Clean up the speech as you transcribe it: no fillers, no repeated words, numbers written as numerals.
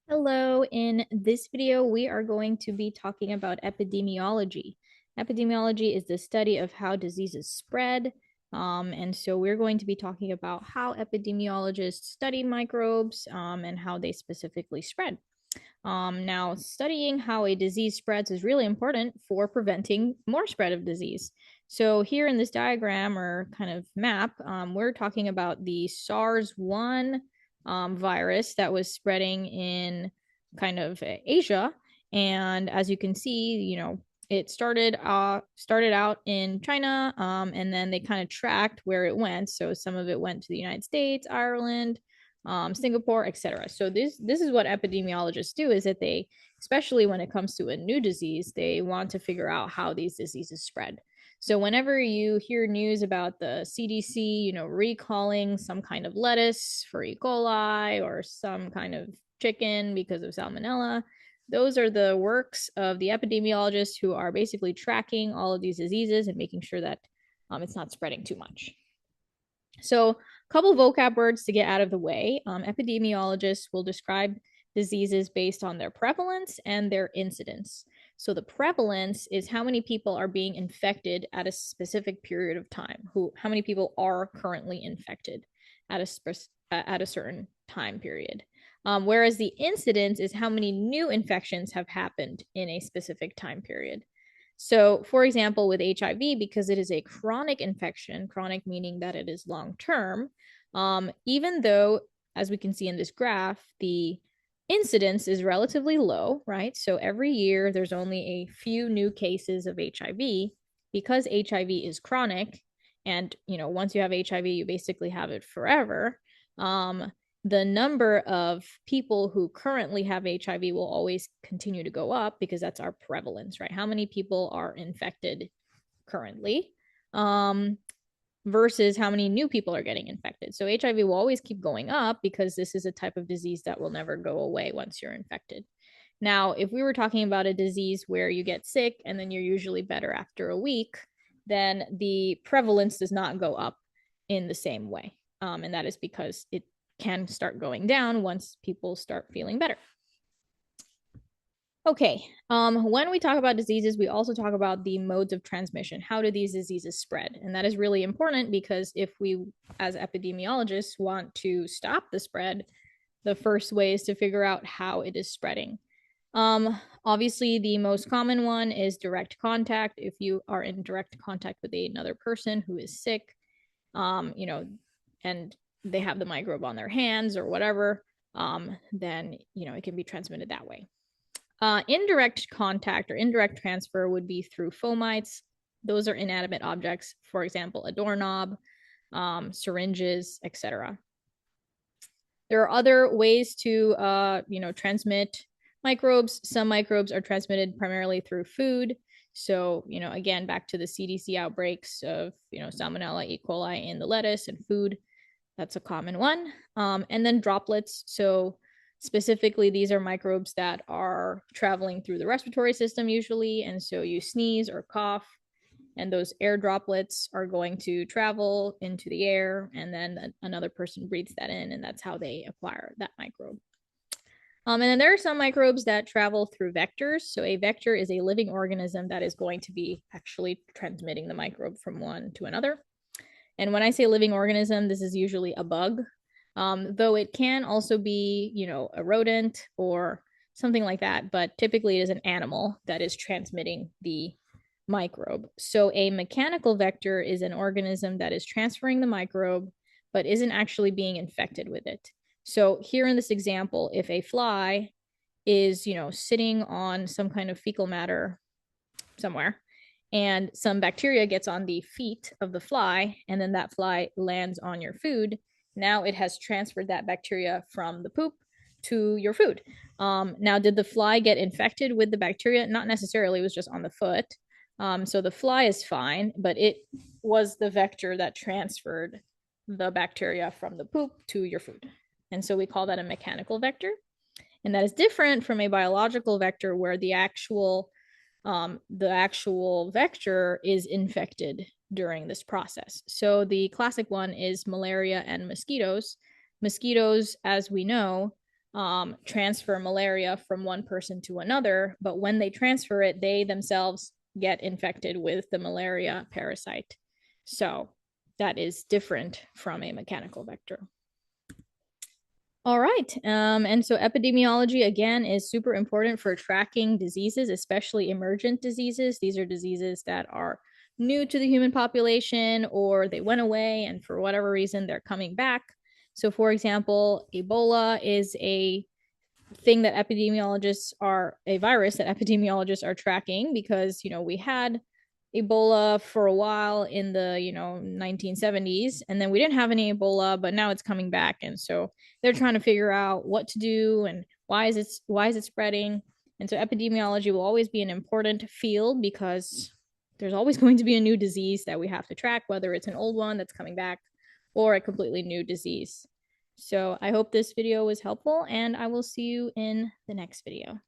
Hello, in this video, we are going to be talking about epidemiology. Epidemiology is the study of how diseases spread. And so we're going to be talking about how epidemiologists study microbes and how they specifically spread. Now, studying how a disease spreads is really important for preventing more spread of disease. So here in this diagram or kind of map, we're talking about the SARS-1 virus that was spreading in kind of Asia. And as you can see, it started out in China, and then they kind of tracked where it went. So some of it went to the United States, Ireland, Singapore, etc. So this is what epidemiologists do: is that they, especially when it comes to a new disease, they want to figure out how these diseases spread. So whenever you hear news about the CDC, recalling some kind of lettuce for E. coli or some kind of chicken because of salmonella, those are the works of the epidemiologists who are basically tracking all of these diseases and making sure that it's not spreading too much. So, a couple vocab words to get out of the way. Epidemiologists will describe diseases based on their prevalence and their incidence. So, the prevalence is how many people are being infected at a specific period of time. How many people are currently infected at a certain time period. Whereas the incidence is how many new infections have happened in a specific time period. So, for example, with HIV, because it is a chronic infection, chronic meaning that it is long term, even though, as we can see in this graph, the incidence is relatively low, right? So every year there's only a few new cases of HIV because HIV is chronic. And, once you have HIV, you basically have it forever. The number of people who currently have HIV will always continue to go up because that's our prevalence, right? How many people are infected currently versus how many new people are getting infected. So HIV will always keep going up because this is a type of disease that will never go away once you're infected. Now, if we were talking about a disease where you get sick and then you're usually better after a week, then the prevalence does not go up in the same way. And that is because it can start going down once people start feeling better. Okay, when we talk about diseases, we also talk about the modes of transmission. How do these diseases spread? And that is really important because if we, as epidemiologists, want to stop the spread, the first way is to figure out how it is spreading. Obviously, the most common one is direct contact. If you are in direct contact with another person who is sick, and they have the microbe on their hands or whatever, then, it can be transmitted that way. Indirect contact or indirect transfer would be through fomites. Those are inanimate objects, for example, a doorknob, syringes, etc. There are other ways to, transmit microbes. Some microbes are transmitted primarily through food. So, again, back to the CDC outbreaks of, Salmonella, E. coli in the lettuce and food. That's a common one. And then droplets. So, specifically, these are microbes that are traveling through the respiratory system usually. And so you sneeze or cough, and those air droplets are going to travel into the air, and then another person breathes that in, and that's how they acquire that microbe. And then there are some microbes that travel through vectors. So a vector is a living organism that is going to be actually transmitting the microbe from one to another. And when I say living organism, this is usually a bug, though it can also be, a rodent or something like that. But typically it is an animal that is transmitting the microbe. So a mechanical vector is an organism that is transferring the microbe, but isn't actually being infected with it. So here in this example, if a fly is, sitting on some kind of fecal matter somewhere, and some bacteria gets on the feet of the fly, and then that fly lands on your food, now it has transferred that bacteria from the poop to your food. Now, did the fly get infected with the bacteria? Not necessarily, it was just on the foot. So the fly is fine, but it was the vector that transferred the bacteria from the poop to your food. And so we call that a mechanical vector. And that is different from a biological vector where the actual vector is infected during this process. So the classic one is malaria and mosquitoes. Mosquitoes, as we know, transfer malaria from one person to another, but when they transfer it, they themselves get infected with the malaria parasite. So that is different from a mechanical vector. All right. And so epidemiology, again, is super important for tracking diseases, especially emergent diseases. These are diseases that are new to the human population or they went away and for whatever reason they're coming back. So, for example, Ebola is a thing that epidemiologists are a virus that epidemiologists are tracking because, we had Ebola for a while in the 1970s, and then we didn't have any Ebola, but now it's coming back, and so they're trying to figure out what to do and why is it spreading. And so epidemiology will always be an important field because there's always going to be a new disease that we have to track, whether it's an old one that's coming back or a completely new disease. So I hope this video was helpful, and I will see you in the next video.